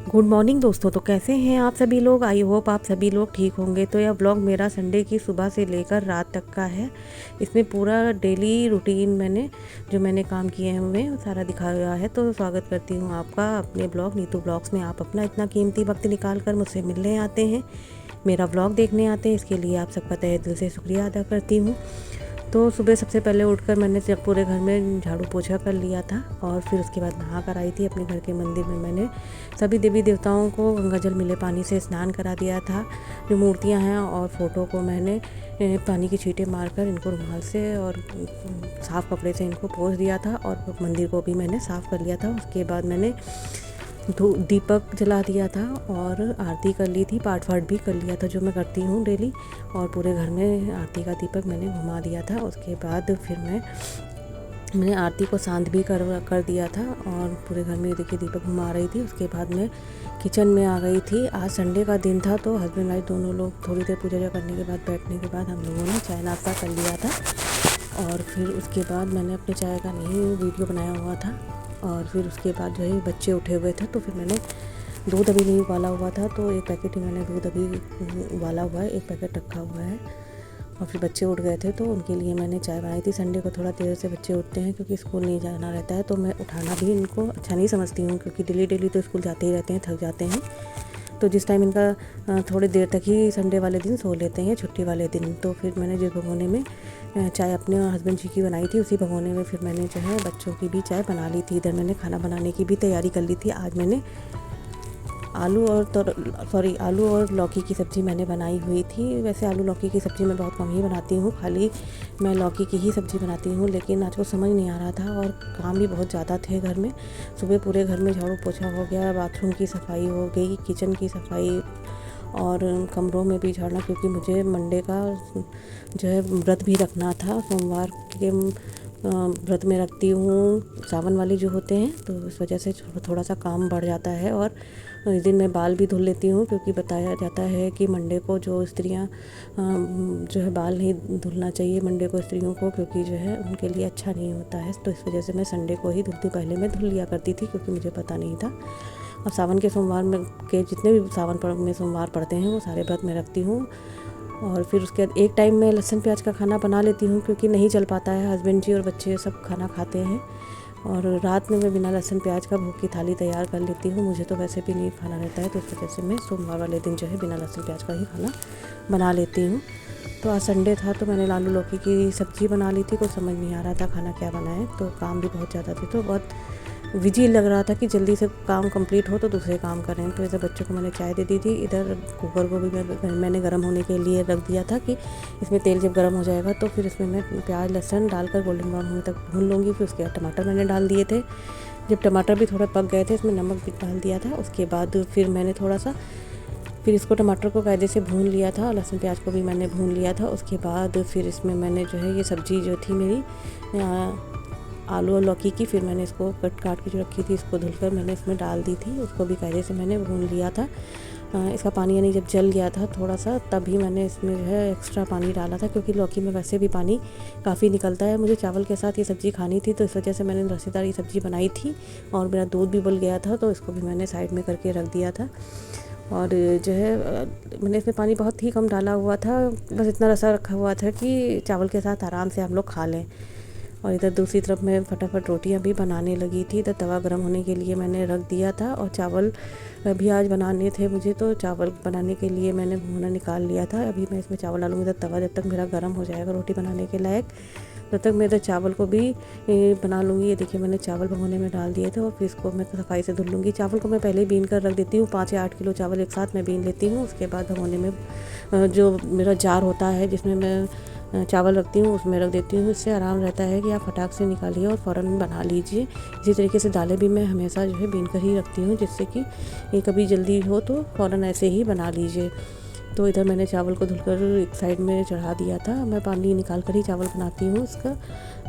Good morning दोस्तों। तो कैसे हैं आप सभी लोग? आई होप आप सभी लोग ठीक होंगे। तो यह ब्लॉग मेरा संडे की सुबह से लेकर रात तक का है। इसमें पूरा डेली रूटीन मैंने काम किए हुए हैं सारा दिखाया है। तो स्वागत करती हूँ आपका अपने ब्लॉग नीतू ब्लॉग्स में। आप अपना इतना कीमती वक्त निकाल कर मुझसे मिलने आते हैं, मेरा ब्लॉग देखने आते हैं, इसके लिए आप सबका तहे दिल से शुक्रिया अदा करती हूँ। तो सुबह सबसे पहले उठकर मैंने जब पूरे घर में झाड़ू पोछा कर लिया था और फिर उसके बाद नहा कर आई थी अपने घर के मंदिर में। मैंने सभी देवी देवताओं को गंगा जल मिले पानी से स्नान करा दिया था। जो मूर्तियां हैं और फ़ोटो को मैंने पानी की छींटे मारकर इनको रुमाल से और साफ़ कपड़े से इनको पोंछ दिया था और मंदिर को भी मैंने साफ़ कर लिया था। उसके बाद मैंने दीपक जला दिया था और आरती कर ली थी, पाठ वाठ भी कर लिया था जो मैं करती हूँ डेली। और पूरे घर में आरती का दीपक मैंने घुमा दिया था। उसके बाद फिर मैंने आरती को शांत भी कर दिया था और पूरे घर में देखिए दीपक घुमा रही थी। उसके बाद मैं किचन में आ गई थी। आज संडे का दिन था तो हस्बैंड वाइफ दोनों लोग थोड़ी देर पूजा करने के बाद बैठने के बाद हम लोगों ने चाय नाश्ता कर लिया था। और फिर उसके बाद मैंने अपने चाय का नहीं वीडियो बनाया हुआ था। और फिर उसके बाद जो है बच्चे उठे हुए थे तो फिर मैंने दूध अभी नहीं उबाला हुआ था तो एक पैकेट ही मैंने दूध अभी उबाला हुआ है, एक पैकेट रखा हुआ है। और फिर बच्चे उठ गए थे तो उनके लिए मैंने चाय बनाई थी। संडे को थोड़ा देर से बच्चे उठते हैं क्योंकि स्कूल नहीं जाना रहता है, तो मैं उठाना भी इनको अच्छा नहीं समझती हूँ क्योंकि डेली तो स्कूल जाते ही रहते हैं, थक जाते हैं। तो जिस टाइम इनका थोड़ी देर तक ही संडे वाले दिन सो लेते हैं, छुट्टी वाले दिन। तो फिर मैंने जिस भगोने में चाय अपने और हस्बैंड जी की बनाई थी उसी भगोने में फिर मैंने जो है बच्चों की भी चाय बना ली थी। इधर मैंने खाना बनाने की भी तैयारी कर ली थी। आज मैंने आलू और लौकी की सब्ज़ी मैंने बनाई हुई थी। वैसे आलू लौकी की सब्ज़ी मैं बहुत कम ही बनाती हूँ, खाली मैं लौकी की ही सब्ज़ी बनाती हूँ। लेकिन आज को समझ नहीं आ रहा था और काम भी बहुत ज़्यादा थे घर में। सुबह पूरे घर में झाड़ू पोछा हो गया, बाथरूम की सफाई हो गई, किचन की सफाई और कमरों में भी झाड़ना, क्योंकि मुझे मंडे का जो है व्रत भी रखना था। सोमवार के व्रत में रखती हूँ सावन वाले जो होते हैं, तो इस वजह से थोड़ा सा काम बढ़ जाता है। और इस दिन मैं बाल भी धुल लेती हूँ क्योंकि बताया जाता है कि मंडे को जो स्त्रियाँ जो है बाल नहीं धुलना चाहिए मंडे को स्त्रियों को, क्योंकि जो है उनके लिए अच्छा नहीं होता है। तो इस वजह से मैं संडे को ही धुलती, पहले मैं धुल लिया करती थी क्योंकि मुझे पता नहीं था। और सावन के सोमवार में के जितने भी सावन में सोमवार पड़ते हैं वो सारे व्रत में रखती हूँ। और फिर उसके बाद एक टाइम में लहसुन प्याज का खाना बना लेती हूँ क्योंकि नहीं चल पाता है, हस्बैंड जी और बच्चे सब खाना खाते हैं। और रात में मैं बिना लहसुन प्याज का भूख की थाली तैयार कर लेती हूँ। मुझे तो वैसे भी नहीं खाना रहता है, तो इस वजह से मैं सोमवार वाले दिन जो है बिना लहसुन प्याज का ही खाना बना लेती हूँ। तो आज संडे था तो मैंने आलू लौकी की सब्ज़ी बना ली थी। कुछ समझ नहीं आ रहा था खाना क्या बनाए, तो काम भी बहुत ज़्यादा थे तो बहुत बिजी लग रहा था कि जल्दी से काम कंप्लीट हो तो दूसरे काम करें। तो इधर बच्चों को मैंने चाय दे दी थी। इधर कुकर को भी मैंने गर्म होने के लिए रख दिया था कि इसमें तेल जब गर्म हो जाएगा तो फिर इसमें मैं प्याज लहसुन डालकर गोल्डन ब्राउन होने तक भून लूँगी। फिर उसके बाद टमाटर मैंने डाल दिए थे। जब टमाटर भी थोड़े पक गए थे इसमें नमक भी डाल दिया था। उसके बाद फिर मैंने फिर इसको टमाटर को कायदे से भून लिया था, लहसुन प्याज को भी मैंने भून लिया था। उसके बाद फिर इसमें मैंने जो है ये सब्ज़ी जो थी मेरी आलू और लौकी की, फिर मैंने इसको काट के जो रखी थी इसको धुलकर मैंने इसमें डाल दी थी। उसको भी कायदे से मैंने भून लिया था। इसका पानी यानी जब जल गया था थोड़ा सा तभी मैंने इसमें जो है एक्स्ट्रा पानी डाला था, क्योंकि लौकी में वैसे भी पानी काफ़ी निकलता है। मुझे चावल के साथ ये सब्ज़ी खानी थी तो इस वजह से मैंने रसेदार ये सब्ज़ी बनाई थी। और मेरा दूध भी उबल गया था तो इसको भी मैंने साइड में करके रख दिया था। और जो है मैंने इसमें पानी बहुत ही कम डाला हुआ था, बस इतना रसा रखा हुआ था कि चावल के साथ आराम से हम लोग खा लें। और इधर दूसरी तरफ मैं फटाफट रोटियां भी बनाने लगी थी। इधर तवा गर्म होने के लिए मैंने रख दिया था और चावल भी आज बनाने थे मुझे, तो चावल बनाने के लिए मैंने भुना निकाल लिया था। अभी मैं इसमें चावल डालूँगी। इधर तवा जब तक मेरा गर्म हो जाएगा रोटी बनाने के लायक तब तक मैं इधर चावल को भी बना लूँगी। ये देखिए मैंने चावल भगोने में डाल दिए थे और फिर इसको मैं सफाई से धुल लूँगी। चावल को मैं पहले ही बीन कर रख देती हूँ, 5 या 8 किलो चावल एक साथ मैं बीन लेती हूँ। उसके बाद भगोने में जो मेरा जार होता है जिसमें मैं चावल रखती हूँ उसमें रख देती हूँ। इससे आराम रहता है कि आप फटाक से निकालिए और फ़ौरन बना लीजिए। इसी तरीके से दालें भी मैं हमेशा जो है बीन कर ही रखती हूँ, जिससे कि ये कभी जल्दी हो तो फ़ौरन ऐसे ही बना लीजिए। तो इधर मैंने चावल को धुलकर एक साइड में चढ़ा दिया था। मैं पानी निकाल कर ही चावल बनाती हूँ इसका,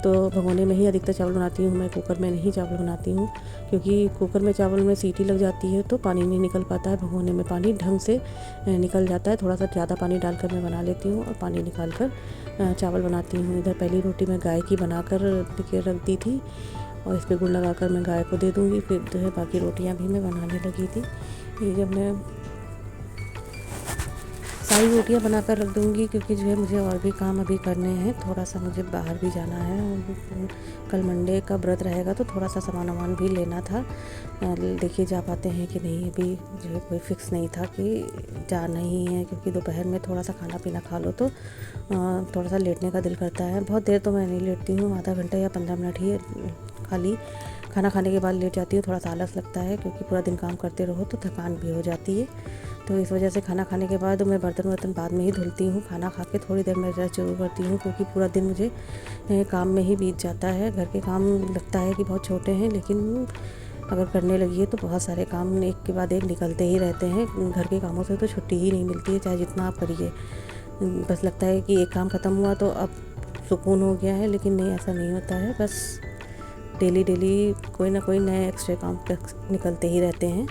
तो भगोने में ही अधिकतर चावल बनाती हूँ मैं, कुकर में नहीं चावल बनाती हूँ, क्योंकि कुकर में चावल में सीटी लग जाती है तो पानी नहीं निकल पाता है। भगोने में पानी ढंग से निकल जाता है। थोड़ा सा ज़्यादा पानी डालकर मैं बना लेती हूँ और पानी निकाल कर चावल बनाती हूँ। इधर पहली रोटी मैं गाय की बनाकर रख दी थी और इस पर गुड़ लगाकर मैं गाय को दे दूँगी। फिर जो है बाकी रोटियाँ भी मैं बनाने लगी थी। ये जब मैं सारी रोटियां बनाकर रख दूँगी, क्योंकि जो है मुझे और भी काम अभी करने हैं। थोड़ा सा मुझे बाहर भी जाना है और कल मंडे का व्रत रहेगा, तो थोड़ा सा सामान वामान भी लेना था। देखिए जा पाते हैं कि नहीं, अभी जो है कोई फिक्स नहीं था कि जाना ही है, क्योंकि दोपहर में थोड़ा सा खाना पीना खा लो तो थोड़ा सा लेटने का दिल करता है। बहुत देर तो मैं नहीं लेटती हूँ, आधा घंटा या 15 मिनट ही खाली खाना खाने के बाद लेट जाती हूँ। थोड़ा सा आलस लगता है, क्योंकि पूरा दिन काम करते रहो तो थकान भी हो जाती है। तो इस वजह से खाना खाने के बाद मैं बर्तन बाद में ही धुलती हूँ। खाना खा के थोड़ी देर मैं रेस्ट जरूर करती हूँ, क्योंकि पूरा दिन मुझे काम में ही बीत जाता है। घर के काम लगता है कि बहुत छोटे हैं, लेकिन अगर करने लगी है तो बहुत सारे काम एक के बाद एक निकलते ही रहते हैं। घर के कामों से तो छुट्टी ही नहीं मिलती है, चाहे जितना आप करिए। बस लगता है कि एक काम ख़त्म हुआ तो अब सुकून हो गया है, लेकिन नहीं, ऐसा नहीं होता है। बस डेली कोई ना कोई नए एक्स्ट्रा काम निकलते ही रहते हैं।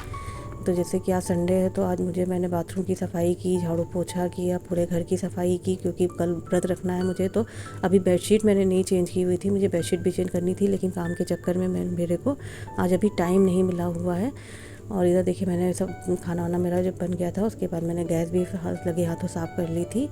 तो जैसे कि आज संडे है, तो आज मैंने बाथरूम की सफाई की, झाड़ू पोछा किया, पूरे घर की सफाई की, क्योंकि कल व्रत रखना है मुझे। तो अभी बेडशीट मैंने नहीं चेंज की हुई थी, मुझे बेडशीट भी चेंज करनी थी, लेकिन काम के चक्कर में मेरे को आज अभी टाइम नहीं मिला हुआ है। और इधर देखिए मैंने सब खाना वाना मेरा जब बन गया था, उसके बाद मैंने गैस भी लगे हाथों साफ़ कर ली थी।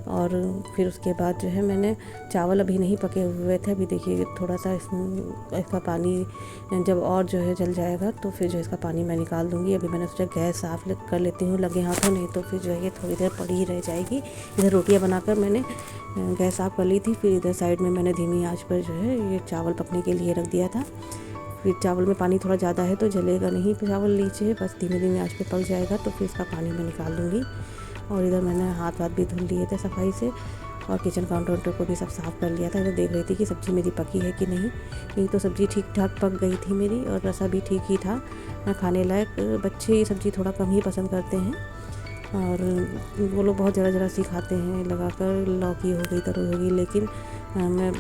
और फिर उसके बाद जो है मैंने चावल अभी नहीं पके हुए थे। अभी देखिए थोड़ा सा इसका पानी जब और जो है जल जाएगा, तो फिर जो इसका पानी मैं निकाल दूँगी। अभी मैंने सोचा गैस साफ़ कर लेती हूँ लगे हाथों, नहीं तो फिर जो है ये थोड़ी देर पड़ी ही रह जाएगी। इधर रोटियाँ बनाकर मैंने गैस साफ़ कर ली थी। फिर इधर साइड में मैंने धीमी आँच पर जो है ये चावल पकने के लिए रख दिया था। फिर चावल में पानी थोड़ा ज़्यादा है तो जलेगा नहीं चावल नीचे, बस धीमे धीमे आँच पे पक जाएगा, तो फिर इसका पानी मैं निकाल दूँगी। और इधर मैंने हाथ भी धुल लिए थे सफाई से, और किचन काउंटर को भी सब साफ़ कर लिया था। इधर देख रही थी कि सब्ज़ी मेरी पकी है कि नहीं। ये तो सब्ज़ी ठीक ठाक पक गई थी मेरी, और रसा भी ठीक ही था खाने लायक। बच्चे ये सब्ज़ी थोड़ा कम ही पसंद करते हैं, और वो लोग बहुत ज़रा सी खाते हैं लगाकर। लौकी हो गई, तरोई हो गई, लेकिन मैं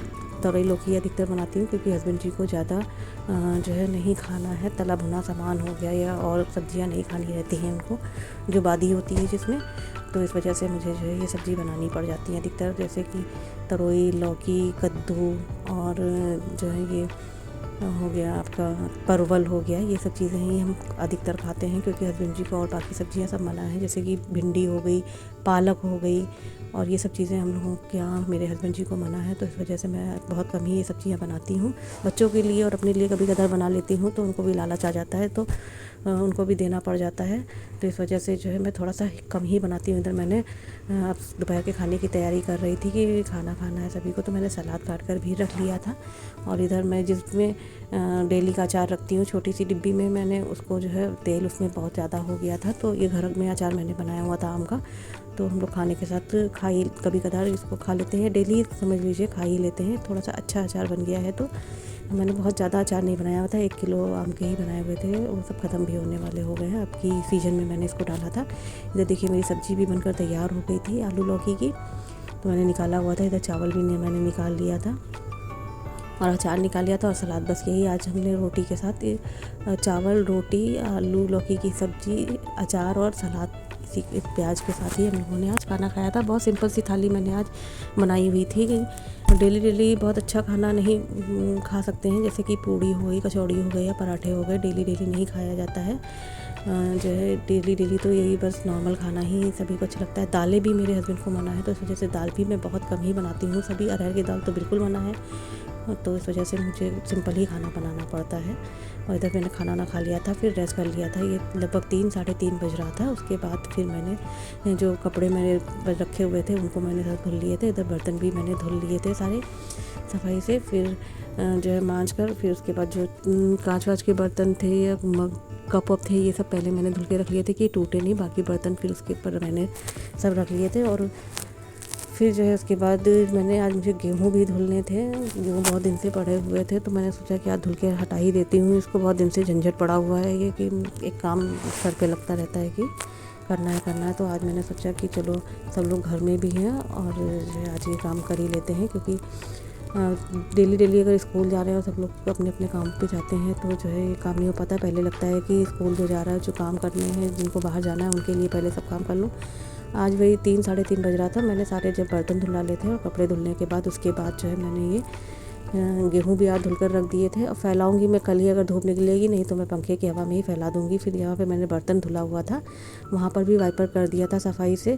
तरोई लौकी अधिकतर बनाती हूँ, क्योंकि हस्बैंड जी को ज़्यादा जो है नहीं खाना है। तला भुना सामान हो गया या और सब्जियाँ नहीं खानी रहती हैं उनको, जो बादी होती है जिसमें। तो इस वजह से मुझे जो है ये सब्ज़ी बनानी पड़ जाती है अधिकतर, जैसे कि तरोई, लौकी, कद्दू, और जो है ये हो गया आपका परवल हो गया। ये सब चीज़ें ही हम अधिकतर खाते हैं, क्योंकि हस्बैंड जी को और बाकी सब्जियां सब मना है, जैसे कि भिंडी हो गई, पालक हो गई, और ये सब चीज़ें हम लोगों के यहाँ मेरे हस्बैंड जी को मना है। तो इस वजह से मैं बहुत कम ही ये सब्जियां बनाती हूँ। बच्चों के लिए और अपने लिए कभी कदार बना लेती हूँ, तो उनको भी लालच आ जाता है, तो उनको भी देना पड़ जाता है। तो इस वजह से जो है मैं थोड़ा सा कम ही बनाती हूँ। इधर मैंने अब दोपहर के खाने की तैयारी कर रही थी कि खाना खाना है सभी को, तो मैंने सलाद काट कर भी रख लिया था। और इधर मैं जिसमें डेली का अचार रखती हूँ, छोटी सी डिब्बी में, मैंने उसको जो है तेल उसमें बहुत ज़्यादा हो गया था, तो ये घर में अचार मैंने बनाया हुआ था आम का। तो हम लोग खाने के साथ कभी कदार इसको खा लेते हैं, डेली समझ लीजिए खा ही लेते हैं। थोड़ा सा अच्छा अचार बन गया है। तो मैंने बहुत ज़्यादा अचार नहीं बनाया हुआ था, 1 किलो आम के ही बनाए हुए थे, वो सब ख़त्म भी होने वाले हो गए हैं। अब की सीज़न में मैंने इसको डाला था। इधर देखिए मेरी सब्ज़ी भी बनकर तैयार हो गई थी आलू लौकी की, तो मैंने निकाला हुआ था। इधर चावल भी मैंने निकाल लिया था और अचार निकाल लिया था, और सलाद। बस यही आज हमने रोटी के साथ चावल, रोटी, आलू लौकी की सब्ज़ी, अचार और सलाद, इसी प्याज के साथ ही हम लोगों ने आज खाना खाया था। बहुत सिंपल सी थाली मैंने आज बनाई हुई थी। डेली बहुत अच्छा खाना नहीं खा सकते हैं, जैसे कि पूड़ी हो गई, कचौड़ी हो गई या पराठे हो गए, डेली नहीं खाया जाता है। जो है डेली तो यही बस नॉर्मल खाना ही सभी को अच्छा लगता है। दालें भी मेरे हस्बैंड को मना है, तो इस वजह से दाल भी मैं बहुत कम ही बनाती हूँ। सभी अरहर की दाल तो बिल्कुल मना है, तो इस वजह से मुझे सिंपल ही खाना बनाना पड़ता है। और इधर मैंने खाना ना खा लिया था, फिर रेस्ट कर लिया था। ये लगभग 3 साढ़े 3 बज रहा था। उसके बाद फिर मैंने जो कपड़े मैंने रखे हुए थे उनको मैंने सब धुल लिए थे। इधर बर्तन भी मैंने धुल लिए थे सारे सफाई से। फिर जो है मांज कर, फिर उसके बाद जो कांच वाँच के बर्तन थे या कप थे, ये सब पहले मैंने धुल के रख लिए थे कि टूटे नहीं। बाकी बर्तन फिर उसके ऊपर मैंने सब रख लिए थे। और फिर जो है उसके बाद आज मुझे गेहूँ भी धुलने थे। गेहूँ बहुत दिन से पड़े हुए थे, तो मैंने सोचा कि आज धुल के हटा ही देती हूँ इसको। बहुत दिन से झंझट पड़ा हुआ है ये, कि एक काम सर पे लगता रहता है कि करना है। तो आज मैंने सोचा कि चलो सब लोग घर में भी हैं और जो है आज ये काम कर ही लेते हैं, क्योंकि डेली अगर स्कूल जा रहे हैं और सब लोग अपने अपने काम पे जाते हैं, तो जो है ये काम नहीं हो पाता। पहले लगता है कि स्कूल जो जा रहा है, जो काम करने हैं, जिनको बाहर जाना है, उनके लिए पहले सब काम कर लो। आज वही 3 साढ़े 3 बज रहा था। मैंने सारे जब बर्तन धुला लेते हैं और कपड़े धुलने के बाद, उसके बाद जो है मैंने ये गेहूँ भी आज धुलकर रख दिए थे और फैलाऊंगी मैं कल ही, अगर धूप निकलेगी, नहीं तो मैं पंखे की हवा में ही फैला दूंगी। फिर यहाँ पे मैंने बर्तन धुला हुआ था, वहाँ पर भी वाइपर कर दिया था सफाई से।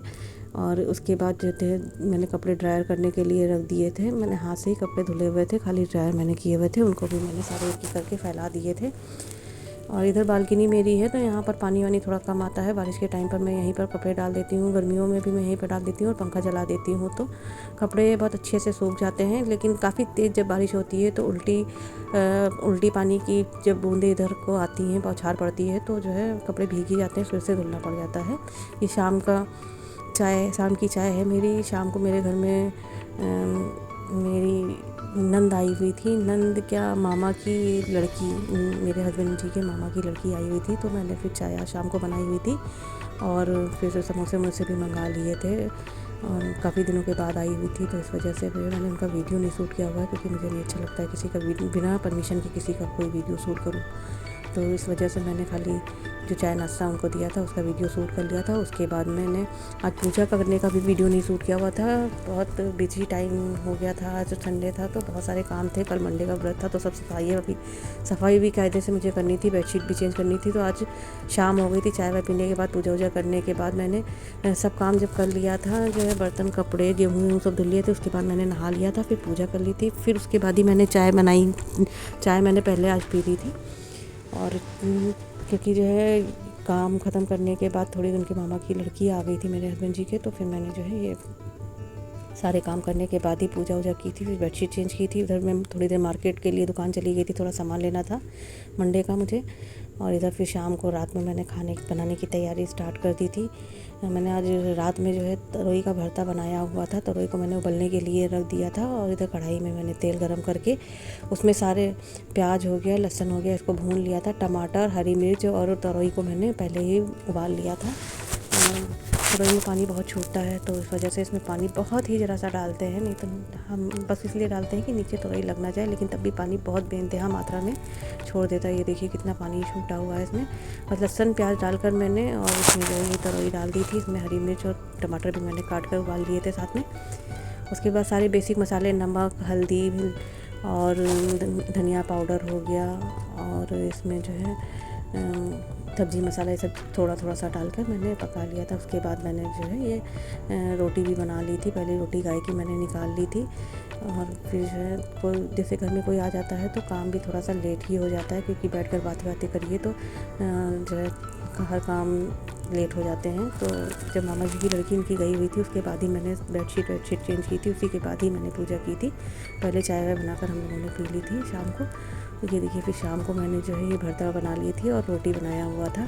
और उसके बाद जो थे मैंने कपड़े ड्रायर करने के लिए रख दिए थे। मैंने हाथ से ही कपड़े धुले हुए थे, खाली ड्रायर मैंने किए हुए थे, उनको भी मैंने सारे एक एक करके फैला दिए थे। और इधर बालकनी मेरी है तो यहाँ पर पानी वानी थोड़ा कम आता है। बारिश के टाइम पर मैं यहीं पर कपड़े डाल देती हूँ, गर्मियों में भी मैं यहीं पर डाल देती हूँ और पंखा चला देती हूँ, तो कपड़े बहुत अच्छे से सूख जाते हैं। लेकिन काफ़ी तेज़ जब बारिश होती है तो उल्टी पानी की जब बूंदें इधर को आती हैं, बौछार पड़ती है, तो जो है कपड़े भीग ही जाते हैं, फिर से धुलना पड़ जाता है। ये शाम की चाय है मेरी। शाम को मेरे घर में मेरी नंद आई हुई थी। नंद क्या, मामा की लड़की, मेरे हस्बैंड जी के मामा की लड़की आई हुई थी, तो मैंने फिर चाय आज शाम को बनाई हुई थी। और फिर समोसे मुझसे भी मंगा लिए थे और काफ़ी दिनों के बाद आई हुई थी, तो इस वजह से फिर मैंने उनका वीडियो नहीं शूट किया हुआ है, क्योंकि मुझे नहीं अच्छा लगता है किसी का बिना परमिशन के किसी का कोई वीडियो शूट करूँ। तो इस वजह से मैंने खाली जो चाय नाश्ता उनको दिया था उसका वीडियो शूट कर लिया था। उसके बाद मैंने आज पूजा करने का भी वीडियो नहीं शूट किया हुआ था, बहुत बिजी टाइम हो गया था। आज संडे था तो बहुत सारे काम थे, कल मंडे का व्रत था, तो सब सफाई भी कायदे से मुझे करनी थी, बेडशीट भी चेंज करनी थी। तो आज शाम हो गई थी, चाय वाय पीने के बाद, पूजा वूजा करने के बाद मैंने सब काम जब कर लिया था, जो है बर्तन कपड़े गेहूँ सब धुल लिए थे, उसके बाद मैंने नहा लिया था, फिर पूजा कर ली थी। फिर उसके बाद ही मैंने चाय बनाई। चाय मैंने पहले आज पी ली थी। और क्योंकि जो है काम ख़त्म करने के बाद थोड़ी उनके मामा की लड़की आ गई थी मेरे हस्बैंड जी के, तो फिर मैंने जो है ये सारे काम करने के बाद ही पूजा वूजा की थी, फिर बेडशीट चेंज की थी। उधर मैं थोड़ी देर मार्केट के लिए दुकान चली गई थी, थोड़ा सामान लेना था मंडे का मुझे। और इधर फिर शाम को रात में मैंने खाने बनाने की तैयारी स्टार्ट कर दी थी। मैंने आज रात में जो है तरोई का भरता बनाया हुआ था, तरोई को मैंने उबलने के लिए रख दिया था। और इधर कढ़ाई में मैंने तेल गरम करके उसमें सारे प्याज हो गया, लहसुन हो गया, इसको भून लिया था। टमाटर, हरी मिर्च और तरोई को मैंने पहले ही उबाल लिया था। तरोई में पानी बहुत छूटता है, तो इस वजह से इसमें पानी बहुत ही ज़रा सा डालते हैं, नहीं तो हम बस इसलिए डालते हैं कि नीचे तरोई लग ना जाए, लेकिन तब भी पानी बहुत बेइंतहा मात्रा में छोड़ देता है। ये देखिए कितना पानी छूटा हुआ है इसमें। और लहसुन प्याज डालकर मैंने, और इसमें जो है तरोई डाल दी थी। इसमें हरी मिर्च और टमाटर भी मैंने काट कर उबाल लिए थे साथ में। उसके बाद सारे बेसिक मसाले, नमक, हल्दी और धनिया पाउडर हो गया, और इसमें जो है सब्ज़ी मसाला, ये सब थोड़ा थोड़ा सा डालकर मैंने पका लिया था। उसके बाद मैंने जो है ये रोटी भी बना ली थी। पहले रोटी गाय की मैंने निकाल ली थी। और फिर जो है कोई जैसे घर में कोई आ जाता है तो काम भी थोड़ा सा लेट ही हो जाता है, क्योंकि बैठकर बातें करिए तो जो है हर काम लेट हो जाते हैं। तो जब मामा जी की लड़की इनकी गई हुई थी, उसके बाद ही मैंने बेडशीट चेंज की थी, उसी के बाद ही मैंने पूजा की थी। पहले चाय वाय बनाकर हम लोगों ने पी ली थी शाम को। ये देखिए फिर शाम को मैंने जो है ये भरता बना ली थी और रोटी बनाया हुआ था।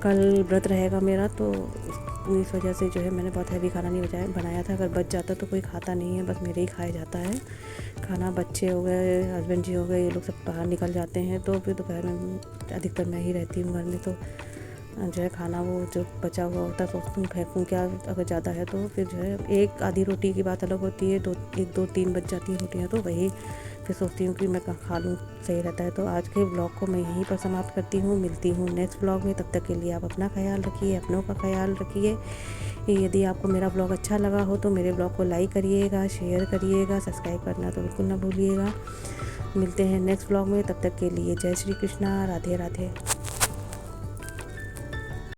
कल व्रत रहेगा मेरा, तो इस वजह से जो है मैंने बहुत हैवी खाना नहीं बनाया था। अगर बच जाता तो कोई खाता नहीं है, बस मेरे ही खाया जाता है खाना। बच्चे हो गए, हस्बैंड जी हो गए, ये लोग सब बाहर निकल जाते हैं, तो फिर दोपहर में अधिकतर मैं ही रहती हूँ घर में। तो जो है खाना वो जो बचा हुआ होता है सोचती हूँ फेंकूँ क्या, अगर ज़्यादा है तो। फिर जो है एक आधी रोटी की बात अलग होती है, 2-3 बच जाती हैं रोटियाँ, तो वही फिर सोचती हूँ कि मैं खा लूँ, सही रहता है। तो आज के ब्लॉग को मैं यहीं पर समाप्त करती हूँ। मिलती हूँ नेक्स्ट ब्लॉग में, तब तक के लिए आप अपना ख्याल रखिए, अपनों का ख्याल रखिए। यदि आपको मेरा ब्लॉग अच्छा लगा हो तो मेरे ब्लॉग को लाइक करिएगा, शेयर करिएगा, सब्सक्राइब करना तो बिल्कुल ना भूलिएगा। मिलते हैं नेक्स्ट ब्लॉग में, तब तक के लिए जय श्री कृष्णा, राधे राधे।